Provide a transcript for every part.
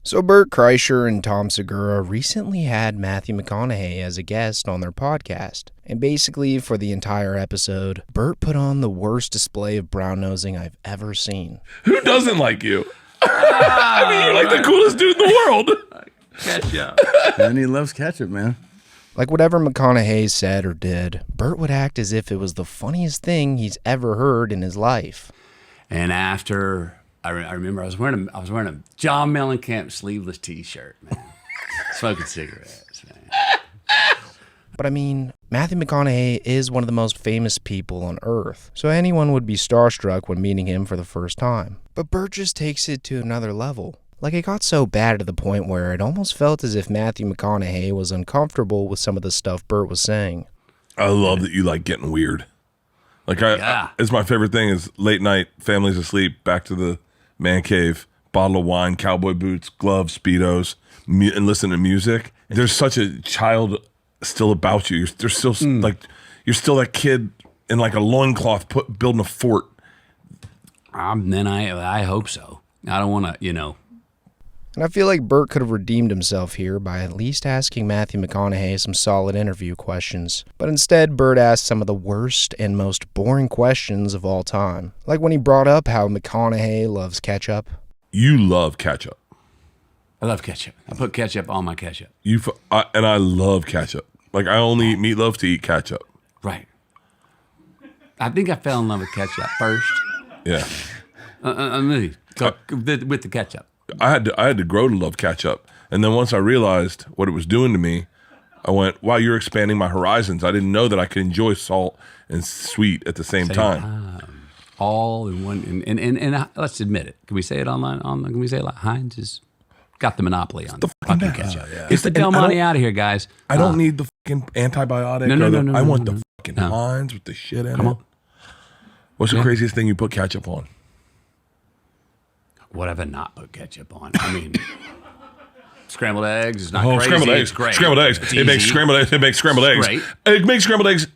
So Bert Kreischer and Tom Segura recently had Matthew McConaughey as a guest on their podcast. And basically, for the entire episode, Bert put on the worst display of brown-nosing I've ever seen. Who doesn't like you? I mean, you're like the coolest dude in the world. Ketchup. And he loves ketchup, man. Like whatever McConaughey said or did, Bert would act as if it was the funniest thing he's ever heard in his life. And after... I remember I was wearing a John Mellencamp sleeveless T-shirt, man. Smoking cigarettes, man. But I mean, Matthew McConaughey is one of the most famous people on Earth, so anyone would be starstruck when meeting him for the first time. But Bert just takes it to another level. Like, it got so bad to the point where it almost felt as if Matthew McConaughey was uncomfortable with some of the stuff Bert was saying. I love that you like getting weird. Like, it's my favorite thing is late night, family's asleep, back to the man cave, bottle of wine, cowboy boots, gloves, Speedos, and listen to music. There's such a child still about you. There's still like you're still that kid in like a loincloth building a fort. Then I hope so. I don't want to, And I feel like Bert could have redeemed himself here by at least asking Matthew McConaughey some solid interview questions. But instead, Bert asked some of the worst and most boring questions of all time. Like when he brought up how McConaughey loves ketchup. You love ketchup. I love ketchup. I put ketchup on my ketchup. And I love ketchup. Like, I only eat meatloaf to eat ketchup. Right. I think I fell in love with ketchup first. Yeah. With the ketchup. I had to grow to love ketchup. And then once I realized what it was doing to me, I went, wow, you're expanding my horizons. I didn't know that I could enjoy salt and sweet at the same time. All in one. And let's admit it. Can we say it online? Can we say it like Heinz has got the monopoly on the fucking ketchup? Yeah. It's the Del Monte out of here, guys. I don't need the fucking antibiotic. No, I want the fucking Heinz with the shit in it. On. What's the craziest thing you put ketchup on? What have I not put ketchup on? I mean, scrambled eggs is not crazy. Scrambled eggs. It's great. Scrambled eggs. It makes scrambled eggs. It makes scrambled eggs. Great. It makes scrambled eggs.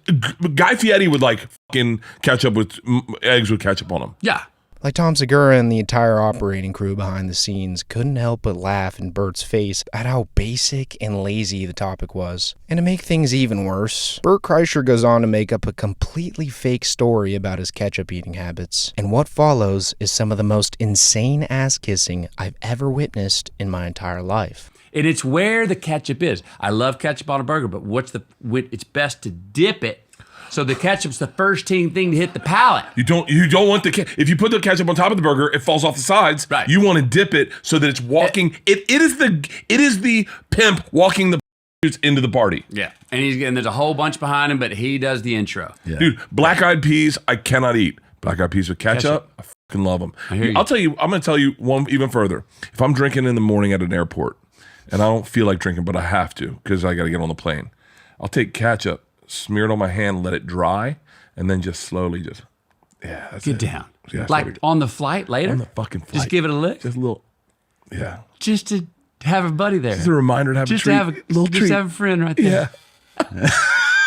Guy Fieri would like fucking ketchup with eggs with ketchup on them. Yeah. Like Tom Segura and the entire operating crew behind the scenes couldn't help but laugh in Bert's face at how basic and lazy the topic was. And to make things even worse, Bert Kreischer goes on to make up a completely fake story about his ketchup eating habits. And what follows is some of the most insane ass kissing I've ever witnessed in my entire life. And it's where the ketchup is. I love ketchup on a burger, but it's best to dip it. So the ketchup's the first thing to hit the palate. You don't want if you put the ketchup on top of the burger, it falls off the sides. Right. You want to dip it so that it's walking. It is the pimp walking the into the party. Yeah, and there's a whole bunch behind him, but he does the intro. Yeah. Dude, black eyed peas I cannot eat. Black eyed peas with ketchup, I fucking love them. I hear you. I'll tell you. I'm going to tell you one even further. If I'm drinking in the morning at an airport and I don't feel like drinking, but I have to because I got to get on the plane, I'll take ketchup, smear it on my hand, let it dry, and then just slowly that's Get it. down. Yeah, like on the flight later? On the fucking flight. Just give it a lick? Just a little, yeah. Just to have a buddy there. Just a reminder to have a treat. Little treat. Just have a friend right there. Yeah.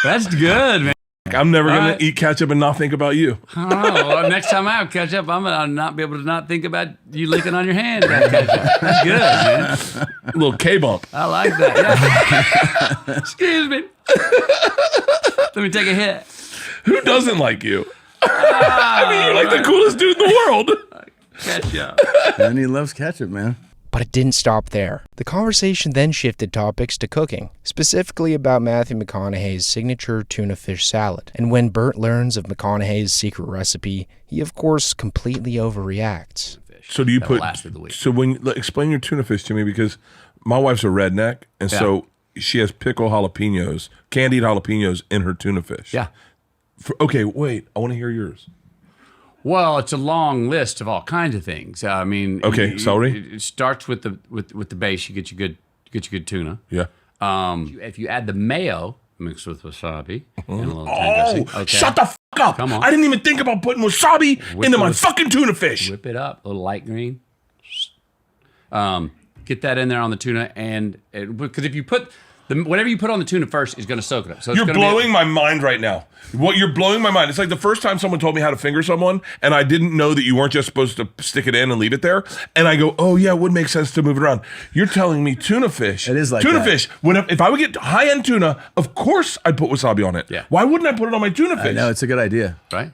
That's good, man. I'm never going to eat ketchup and not think about you. I don't know. Well, next time I have ketchup, I'm going to not be able to not think about you licking on your hand about ketchup. That's good, man. A little K-bump. I like that. Yeah. Excuse me. Let me take a hit. Who doesn't like you? I mean, you're like the coolest dude in the world. Ketchup. And he loves ketchup, man. But it didn't stop there. The conversation then shifted topics to cooking, specifically about Matthew McConaughey's signature tuna fish salad. And when Bert learns of McConaughey's secret recipe, he of course completely overreacts. So do you That'll last through the week. So explain your tuna fish to me, because my wife's a redneck, and so she has pickled jalapenos, candied jalapenos in her tuna fish. Yeah. Okay, wait. I want to hear yours. Well, it's a long list of all kinds of things. I mean, celery. It starts with the base. You get your good tuna. Yeah. If you add the mayo mixed with wasabi and a little thyme dressing. Okay. Shut the fuck up! Come on. I didn't even think about putting wasabi into my fucking tuna fish. Whip it up, a little light green. Get that in there on the tuna, and because if you put Whatever you put on the tuna first is going to soak it up. So it's You're blowing my mind right now. You're blowing my mind. It's like the first time someone told me how to finger someone, and I didn't know that you weren't just supposed to stick it in and leave it there. And I go, oh yeah, it would make sense to move it around. You're telling me tuna fish. It is like tuna that. fish. If I would get high-end tuna, of course I'd put wasabi on it. Yeah. Why wouldn't I put it on my tuna fish? No, it's a good idea. Right?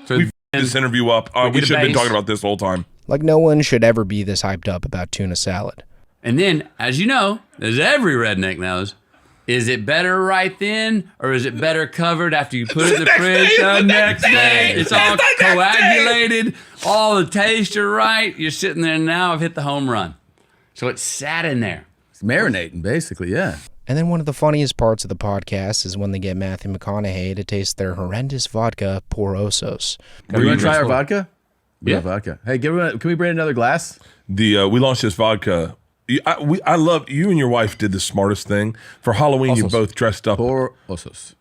So We this interview up. We should have been talking about this the whole time. Like no one should ever be this hyped up about tuna salad. And then, as you know, as every redneck knows, is it better right then, or is it better covered after you put it in the fridge the next day? It's all coagulated, all the tastes are right. You're sitting there now, I've hit the home run. So it's sat in there. It's marinating, basically, yeah. And then one of the funniest parts of the podcast is when they get Matthew McConaughey to taste their horrendous vodka Porosos. Do you want to try our vodka? We Yeah. got vodka. Hey, can we bring another glass? We launched this vodka. I love you and your wife did the smartest thing for Halloween. You both dressed up Por osos.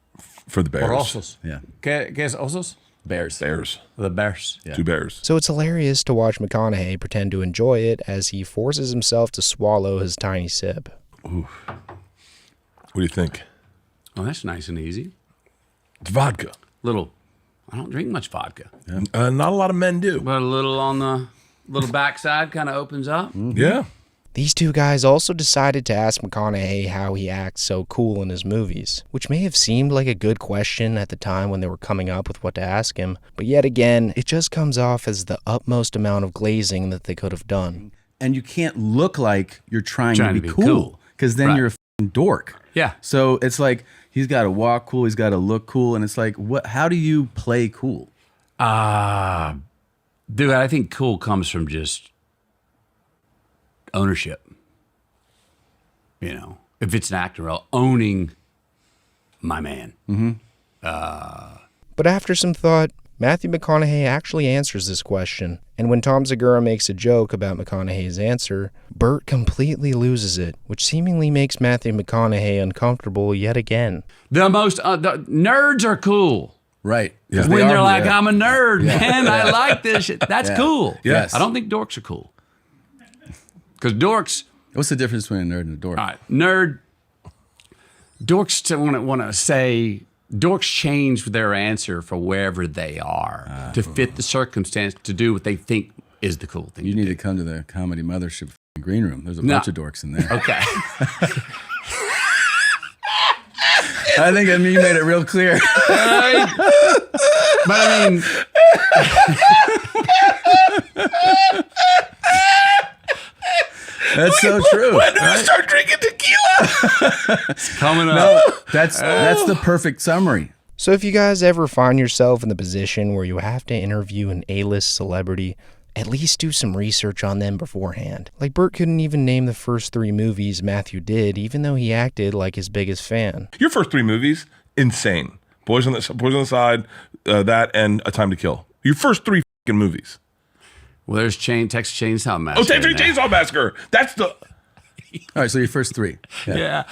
for the bears. Osos. Yeah. ¿Qué es osos? Bears. Bears. The bears. Yeah. 2 bears. So it's hilarious to watch McConaughey pretend to enjoy it as he forces himself to swallow his tiny sip. Ooh. What do you think? Oh, that's nice and easy. It's vodka. I don't drink much vodka, Not a lot of men do. but a little on the little backside kind of opens up. Yeah. These two guys also decided to ask McConaughey how he acts so cool in his movies, which may have seemed like a good question at the time when they were coming up with what to ask him, but yet again, it just comes off as the utmost amount of glazing that they could have done. And you can't look like you're trying to be cool. cool, because then Right. you're a f***ing dork. Yeah. So it's like he's got to walk cool, he's got to look cool, and it's like, what? How do you play cool? Dude, I think cool comes from just ownership. You know, if it's an actor role, owning my man. But after some thought, Matthew McConaughey actually answers this question, and when Tom Segura makes a joke about McConaughey's answer, Bert completely loses it, which seemingly makes Matthew McConaughey uncomfortable yet again. The nerds are cool. Right. Yeah. When they're like, yeah. I'm a nerd, man. I like this shit. That's cool. Yes. I don't think dorks are cool. Because dorks, What's the difference between a nerd and a dork? all right, dorks want to say, dorks change their answer for wherever they are to fit the circumstance to do what they think is the cool thing. You need to come to the Comedy Mothership green room. There's a bunch of dorks in there. Okay. I think you made it real clear. But I mean, That's so true. When do we start drinking tequila? coming up. No, that's the perfect summary. So if you guys ever find yourself in the position where you have to interview an A-list celebrity, at least do some research on them beforehand. Like Bert couldn't even name the first 3 movies Matthew did, even though he acted like his biggest fan. Your first 3 movies, insane. Boys on the Side, that, and A Time to Kill. Your first 3 fucking movies. Well, there's Texas Chainsaw Massacre. Oh, Texas Chainsaw Massacre. That's the... All right, so your first 3. Yeah.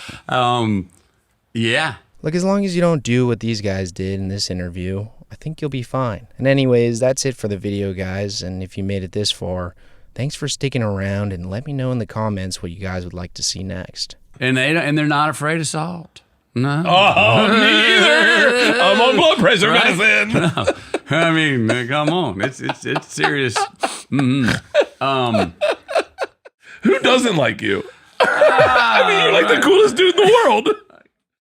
Yeah. Like as long as you don't do what these guys did in this interview, I think you'll be fine. And anyways, that's it for the video, guys. And if you made it this far, thanks for sticking around, and let me know in the comments what you guys would like to see next. And they're not afraid of salt. No. Oh, me either. I'm on blood pressure medicine. No. I mean, come on. It's serious. Who doesn't like you? I mean, you're like the coolest dude in the world.